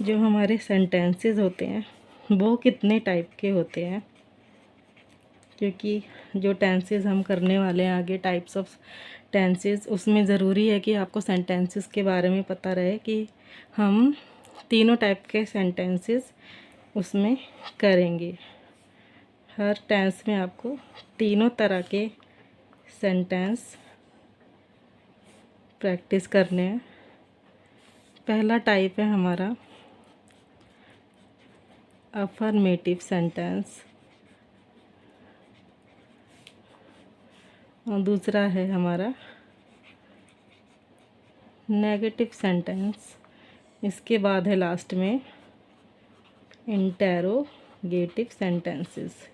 जो हमारे सेंटेंसेस होते हैं वो कितने टाइप के होते हैं, क्योंकि जो टेंसेस हम करने वाले हैं आगे, टाइप्स ऑफ टेंसेस, उसमें ज़रूरी है कि आपको सेंटेंसेस के बारे में पता रहे कि हम तीनों टाइप के सेंटेंसेस उसमें करेंगे। हर टेंस में आपको तीनों तरह के सेंटेंस प्रैक्टिस करने हैं। पहला टाइप है हमारा अफर्मेटिव सेंटेंस और दूसरा है हमारा नेगेटिव सेंटेंस। इसके बाद है लास्ट में इंटेरोगेटिव सेंटेंसेस।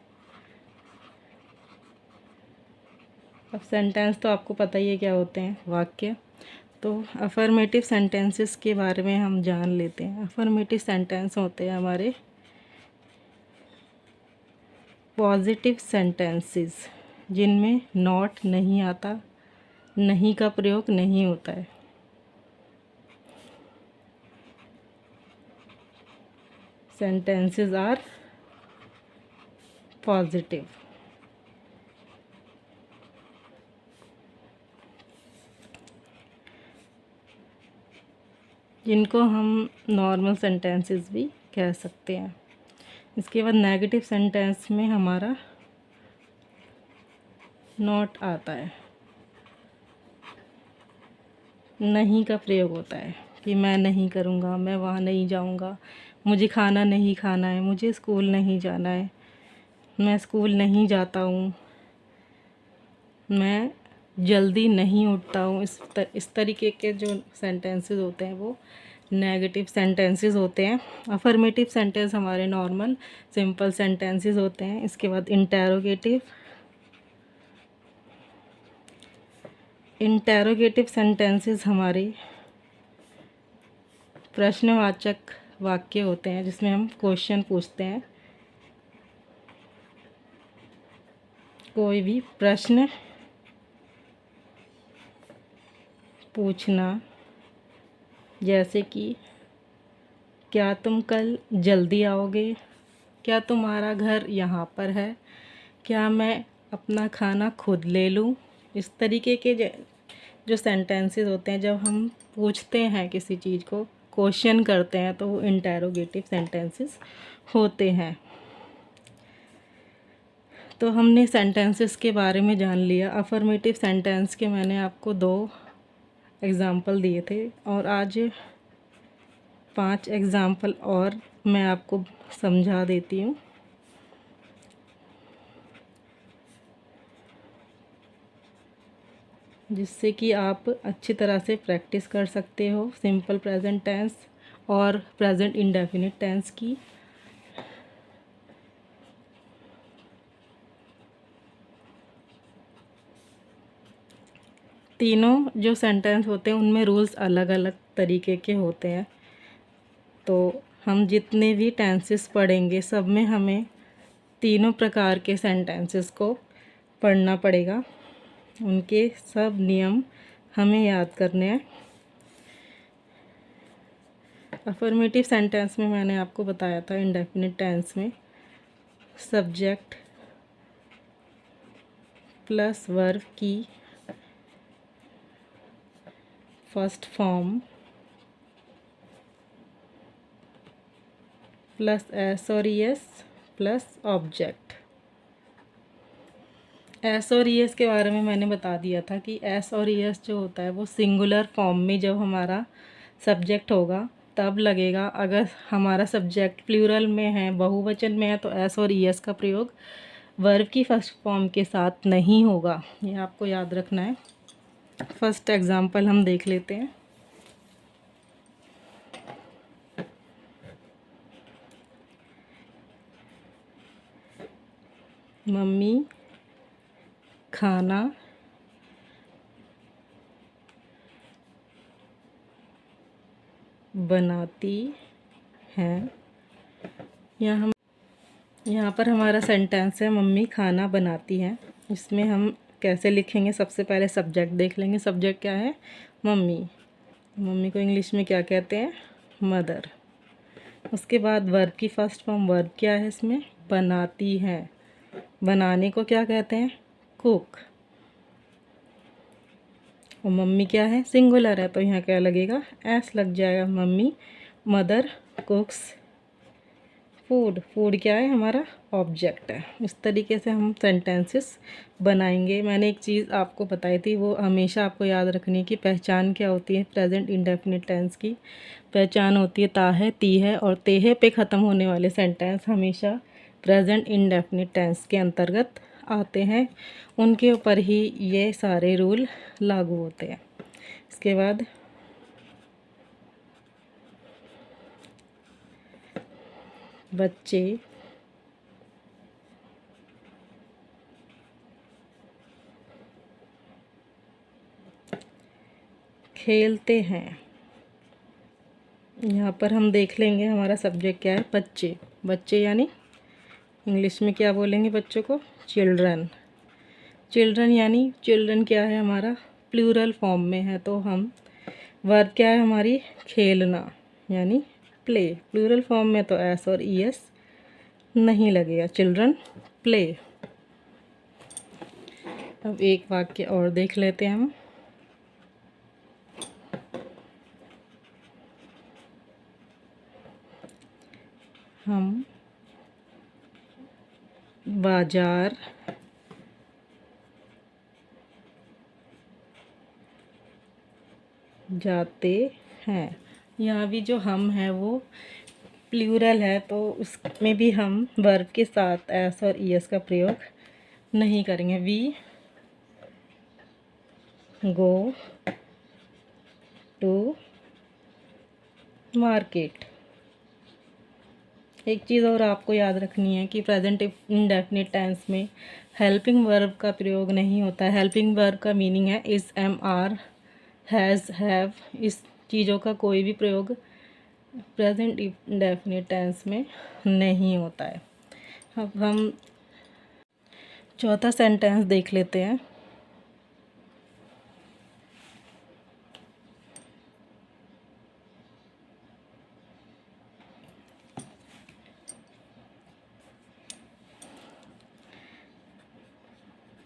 अब सेंटेंस तो आपको पता ही है क्या होते हैं, वाक्य। तो अफर्मेटिव सेंटेंसेस के बारे में हम जान लेते हैं। अफर्मेटिव सेंटेंस होते हैं हमारे पॉजिटिव सेंटेंसेस, जिनमें नॉट नहीं आता, नहीं का प्रयोग नहीं होता है। Sentences are positive. जिनको हम नॉर्मल सेंटेंसेस भी कह सकते हैं। इसके बाद नेगेटिव सेंटेंस में हमारा नॉट आता है, नहीं का प्रयोग होता है कि मैं नहीं करूँगा, मैं वहाँ नहीं जाऊँगा, मुझे खाना नहीं खाना है, मुझे स्कूल नहीं जाना है, मैं स्कूल नहीं जाता हूँ, मैं जल्दी नहीं उठता हूँ। इस तरीके के जो सेंटेंसेस होते हैं वो नेगेटिव सेंटेंसेस होते हैं। अफर्मेटिव सेंटेंस हमारे नॉर्मल सिंपल सेंटेंसेस होते हैं। इसके बाद इंटेरोगेटिव सेंटेंसेस हमारे प्रश्नवाचक वाक्य होते हैं, जिसमें हम क्वेश्चन पूछते हैं। कोई भी प्रश्न पूछना, जैसे कि क्या तुम कल जल्दी आओगे, क्या तुम्हारा घर यहाँ पर है, क्या मैं अपना खाना खुद ले लूँ। इस तरीके के जो सेंटेंसेस होते हैं, जब हम पूछते हैं किसी चीज़ को, क्वेश्चन करते हैं, तो वो इंटेरोगेटिव सेंटेंसेस होते हैं। तो हमने सेंटेंसेस के बारे में जान लिया। अफर्मेटिव सेंटेंस के मैंने आपको 2 एग्ज़ाम्पल दिए थे और आज 5 एग्ज़ाम्पल और मैं आपको समझा देती हूँ, जिससे कि आप अच्छी तरह से प्रैक्टिस कर सकते हो सिंपल प्रेजेंट टेंस और प्रेजेंट इंडेफिनिट टेंस की। तीनों जो सेंटेंस होते हैं उनमें रूल्स अलग अलग तरीके के होते हैं। तो हम जितने भी टेंसेस पढ़ेंगे सब में हमें तीनों प्रकार के सेंटेंसेस को पढ़ना पड़ेगा। उनके सब नियम हमें याद करने हैं। अफर्मेटिव सेंटेंस में मैंने आपको बताया था, इंडेफिनिट टेंस में सब्जेक्ट प्लस वर्ब की फर्स्ट फॉर्म प्लस एस और ईएस प्लस ऑब्जेक्ट। एस और ईएस के बारे में मैंने बता दिया था कि एस और ईएस जो होता है वो सिंगुलर फॉर्म में जब हमारा सब्जेक्ट होगा तब लगेगा। अगर हमारा सब्जेक्ट प्लूरल में है, बहुवचन में है, तो एस और ईएस का प्रयोग वर्ब की फर्स्ट फॉर्म के साथ नहीं होगा। ये आपको याद रखना है। फर्स्ट एग्जांपल हम देख लेते हैं। मम्मी खाना बनाती हैं। यहाँ पर हमारा सेंटेंस है मम्मी खाना बनाती हैं। इसमें हम कैसे लिखेंगे, सबसे पहले सब्जेक्ट देख लेंगे। सब्जेक्ट क्या है? मम्मी। मम्मी को इंग्लिश में क्या कहते हैं? मदर। उसके बाद वर्ब की फर्स्ट फॉर्म, वर्ब क्या है इसमें, बनाती हैं। बनाने को क्या कहते हैं, कुक। और मम्मी क्या है, सिंगुलर है, तो यहाँ क्या लगेगा, एस लग जाएगा। Mummy, mother कुक्स food. फूड क्या है, हमारा ऑब्जेक्ट है। इस तरीके से हम सेंटेंसेस बनाएंगे। मैंने एक चीज़ आपको बताई थी, वो हमेशा आपको याद रखनी की पहचान क्या होती है। प्रेजेंट इंडेफिनिट टेंस की पहचान होती है ता है, ती है और तेहे पे ख़त्म होने वाले सेंटेंस हमेशा प्रेजेंट इंडेफिनिट टेंस के अंतर्गत आते हैं। उनके ऊपर ही ये सारे रूल लागू होते हैं। इसके बाद बच्चे खेलते हैं। यहाँ पर हम देख लेंगे हमारा सब्जेक्ट क्या है, बच्चे। बच्चे यानी इंग्लिश में क्या बोलेंगे बच्चों को, चिल्ड्रन। चिल्ड्रन यानी चिल्ड्रन क्या है हमारा, प्लूरल फॉर्म में है, तो हम वर्ब क्या है हमारी, खेलना यानी प्ले। प्लूरल फॉर्म में तो एस और ई एस नहीं लगेगा, चिल्ड्रन प्ले। अब एक वाक्य और देख लेते हैं हम बाजार जाते हैं। यहाँ भी जो हम है वो प्लूरल है, तो उसमें भी हम वर्ब के साथ एस और ई एस का प्रयोग नहीं करेंगे। We go to market. एक चीज़ और आपको याद रखनी है कि प्रेजेंट इंडेफिनिट टेंस में हेल्पिंग वर्ब का प्रयोग नहीं होता है। हेल्पिंग वर्ब का मीनिंग है is, am, are, has, have. इस चीज़ों का कोई भी प्रयोग प्रेजेंट इंडेफिनिट टेंस में नहीं होता है। अब हम चौथा सेंटेंस देख लेते हैं।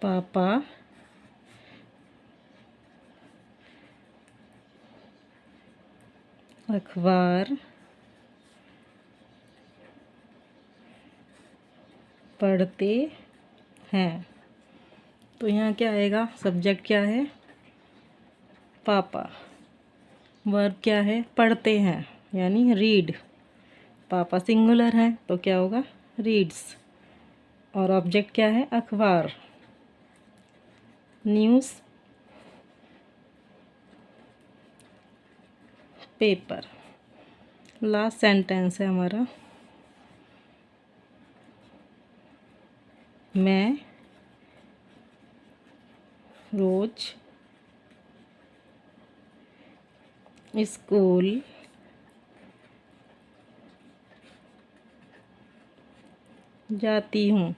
पापा अखबार पढ़ते हैं। तो यहाँ क्या आएगा, सब्जेक्ट क्या है, पापा। वर्ब क्या है, पढ़ते हैं यानी रीड। पापा सिंगुलर है तो क्या होगा, रीड्स। और ऑब्जेक्ट क्या है, अखबार, न्यूज़ पेपर। लास्ट सेंटेंस है हमारा, मैं रोज स्कूल जाती हूँ।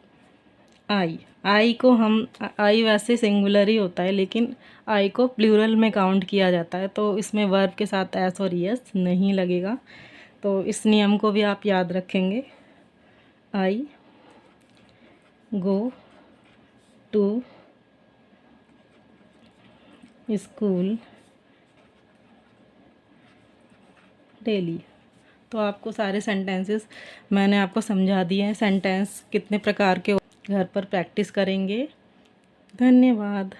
आई को हम, आई वैसे सिंगुलर ही होता है, लेकिन आई को प्लूरल में काउंट किया जाता है, तो इसमें वर्ब के साथ एस और एस नहीं लगेगा। तो इस नियम को भी आप याद रखेंगे। आई गो टू स्कूल डेली। तो आपको सारे सेंटेंसेस मैंने आपको समझा दिए हैं। सेंटेंस कितने प्रकार के घर पर प्रैक्टिस करेंगे। धन्यवाद।